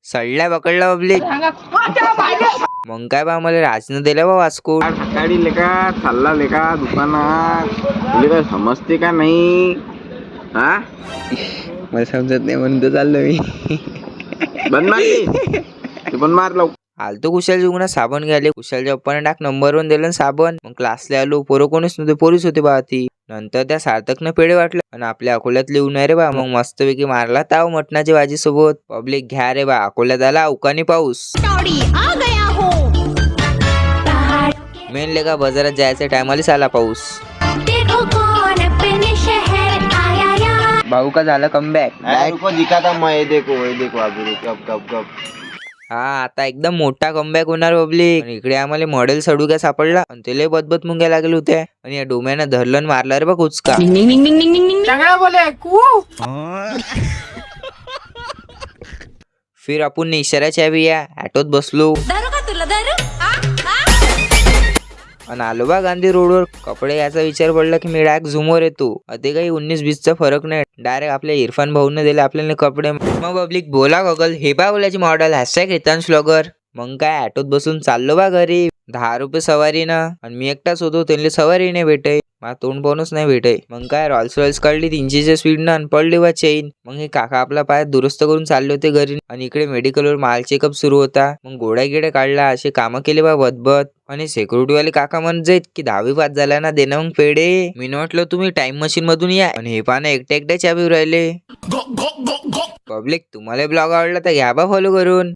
सडल्या पकडला पब्लिक. मग काय बा मला राजनं दिलं बा वास्को. सकाळी लेका चालला लेका दुकानात, तुला काय समजते का नाही? हा मला समजत नाही म्हणून तर चाललो मी. बंद मार ते पण मार लवकर. आलतो कुशाल जुगुना साबण घ्यायले. कुशालच्या पप्पाने टाक नंबर 1 दिलं साबण. मग क्लासला आलो, पोरं कोणीच नव्हते, पोरीच होते बा ती. नंतर त्या सार्थकनं पेढे वाटलं आणि आपल्या अकोल्यात लिहून आहे रे बा. मग मस्तपैकी मारला ताव मटणाची भाजी सोबत. पब्लिक घ्या रे बा, अकोल्यात आला अवकानी पाऊस. मेन लेका बाजारात जायच्या टायमालाच आला पाऊस. भाऊ का झाला कमबॅक. रुको दिखाता मैं, देखो अभी गप गप गप. हा आता एकदम मोठा कमबॅक होणार पब्लिक. इकडे आम्हाला मॉडेल सडू काय सापडला आणि ते लय बदबत मुंग्या लागले होत्या. आणि या डोम्यानं धरलं आणि मारला रे बा कुचका. फिर आपण इशाऱ्याच्या या ऑटोत बसलो आणि आलो बा गांधी रोडवर. कपडे याचा विचार पडला की मी डायरेक्ट झुमवर येतो. ते काही 19-20चा फरक नाही. डायरेक्ट आपल्या इरफान भाऊने दिले आपल्याला कपडे. मग पब्लिक बोला गगल हे बा बोलायची मॉडेल #रितांश व्लॉगर. मग काय ऑटोत बसून चाललो बा घरी. 10 रुपये सवारी ना. आणि मी एकटाच होतो, त्यांना सवारी नाही भेटे. मला तोंड पाहूनच नाही भेटे. मग काय रॉयल्स काढली 300च्या स्पीडनं आणि पडली बा चेन. मग हे काका आपला पाय दुरुस्त करून चालले होते घरी. आणि इकडे मेडिकलवर माल चेकअप सुरू होता. मग गोड्या गिड्या काढला, असे कामं केले बा बदबत. आणि सिक्युरिटीवाले काका म्हणत जाईत की 10वी पास झाला ना देणं मग पेढे. मी म्हटलं तुम्ही टाइम मशीन मधून या. आणि हे पाना एकट्या चाबी राहिले. पब्लिक तुम्हाला ब्लॉग आवडला तर घ्या बा फॉलो करून.